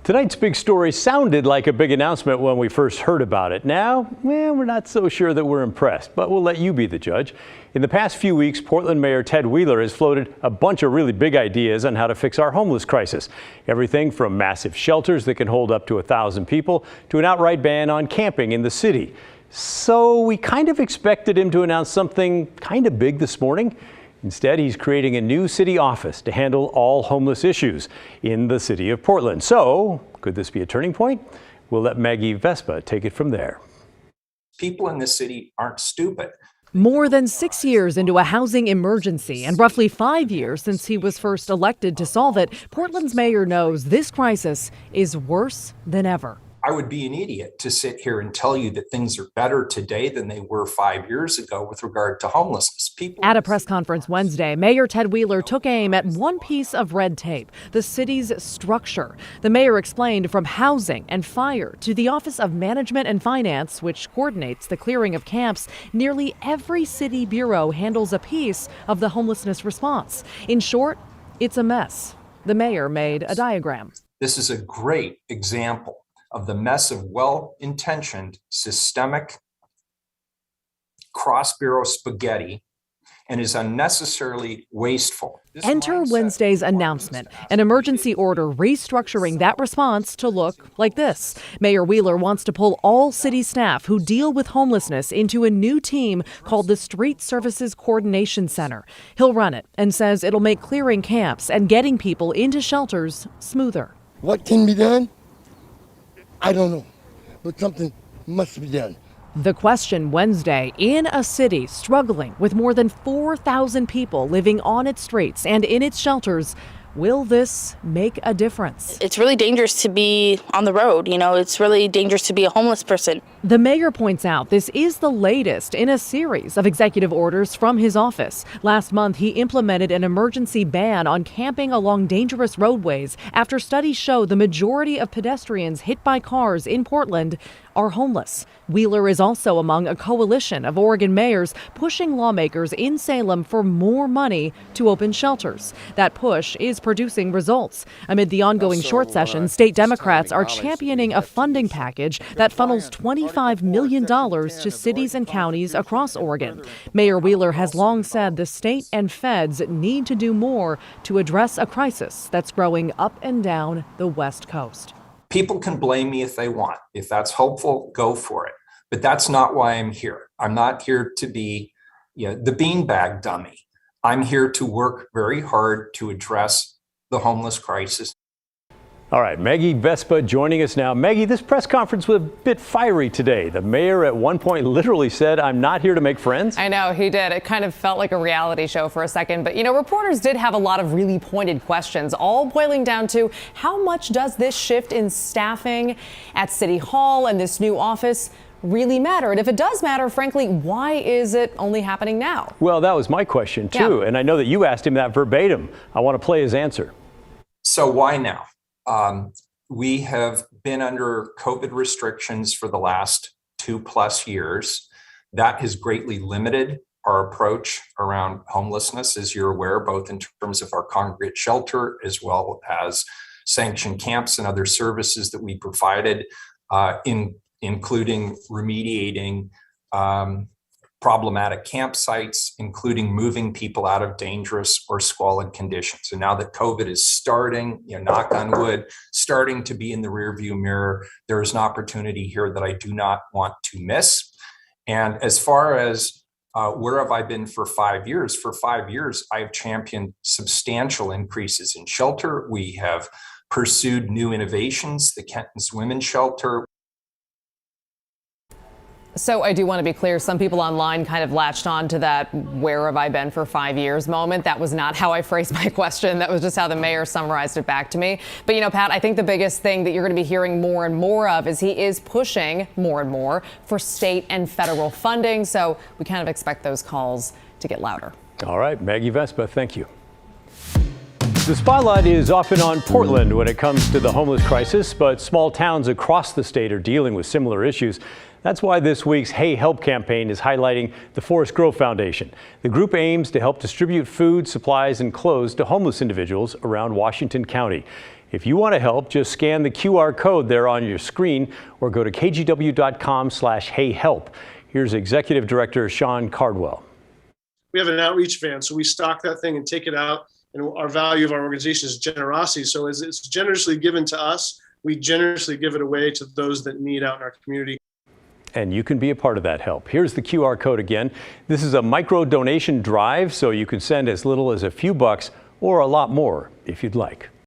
Tonight's big story sounded like a big announcement when we first heard about it. Now, we're not so sure that we're impressed, but we'll let you be the judge. In the past few weeks, Portland Mayor Ted Wheeler has floated a bunch of really big ideas on how to fix our homeless crisis. Everything from massive shelters that can hold up to 1,000 people to an outright ban on camping in the city. So we kind of expected him to announce something kind of big this morning. Instead, he's creating a new city office to handle all homeless issues in the city of Portland. So, could this be a turning point? We'll let Maggie Vespa take it from there. People in this city aren't stupid. More than 6 years into a housing emergency and roughly 5 years since he was first elected to solve it, Portland's mayor knows this crisis is worse than ever. I would be an idiot to sit here and tell you that things are better today than they were 5 years ago with regard to homelessness. At a press conference Wednesday, Mayor Ted Wheeler took aim at one piece of red tape, the city's structure. The mayor explained from housing and fire to the Office of Management and Finance, which coordinates the clearing of camps. Nearly every city bureau handles a piece of the homelessness response. In short, it's a mess. The mayor made a diagram. This is a great example of the mess of well-intentioned, systemic, cross-bureau spaghetti and is unnecessarily wasteful. Enter Wednesday's announcement, an emergency order restructuring that response to look like this. Mayor Wheeler wants to pull all city staff who deal with homelessness into a new team called the Street Services Coordination Center. He'll run it and says it'll make clearing camps and getting people into shelters smoother. What can be done? I don't know, but something must be done. The question Wednesday, in a city struggling with more than 4,000 people living on its streets and in its shelters, will this make a difference? It's really dangerous to be on the road. It's really dangerous to be a homeless person. The mayor points out this is the latest in a series of executive orders from his office. Last month, he implemented an emergency ban on camping along dangerous roadways after studies show the majority of pedestrians hit by cars in Portland are homeless. Wheeler is also among a coalition of Oregon mayors pushing lawmakers in Salem for more money to open shelters. That push is producing results. Amid the ongoing short session, state Democrats are championing a funding package that funnels $25 million to cities and counties across Oregon. Mayor Wheeler has long said the state and feds need to do more to address a crisis that's growing up and down the West Coast. People can blame me if they want. If that's hopeful, go for it. But that's not why I'm here. I'm not here to be the beanbag dummy. I'm here to work very hard to address the homeless crisis. All right, Maggie Vespa joining us now. Maggie, this press conference was a bit fiery today. The mayor at one point literally said, "I'm not here to make friends." I know, he did. It kind of felt like a reality show for a second. But, reporters did have a lot of really pointed questions, all boiling down to how much does this shift in staffing at City Hall and this new office really matter? And if it does matter, frankly, why is it only happening now? Well, that was my question, too. Yeah. And I know that you asked him that verbatim. I want to play his answer. So why now? We have been under COVID restrictions for the last 2+ years. That has greatly limited our approach around homelessness, as you're aware, both in terms of our congregate shelter as well as sanctioned camps and other services that we provided, including remediating problematic campsites, including moving people out of dangerous or squalid conditions. And now that COVID is starting, knock on wood, starting to be in the rearview mirror, there is an opportunity here that I do not want to miss. And as far as where have I been for 5 years? For 5 years, I've championed substantial increases in shelter. We have pursued new innovations, the Kenton's Women's Shelter. So I do want to be clear, some people online kind of latched on to that "where have I been for 5 years" moment. That was not how I phrased my question. That was just how the mayor summarized it back to me. But, Pat, I think the biggest thing that you're going to be hearing more and more of is he is pushing more and more for state and federal funding. So we kind of expect those calls to get louder. All right, Maggie Vespa, thank you. The spotlight is often on Portland when it comes to the homeless crisis, but small towns across the state are dealing with similar issues. That's why this week's Hey Help campaign is highlighting the Forest Grove Foundation. The group aims to help distribute food, supplies, and clothes to homeless individuals around Washington County. If you want to help, just scan the QR code there on your screen or go to kgw.com/heyhelp. Here's Executive Director Sean Cardwell. We have an outreach van, so we stock that thing and take it out. And our value of our organization is generosity. So as it's generously given to us, we generously give it away to those that need out in our community. And you can be a part of that help. Here's the QR code again. This is a micro donation drive, so you can send as little as a few bucks or a lot more if you'd like.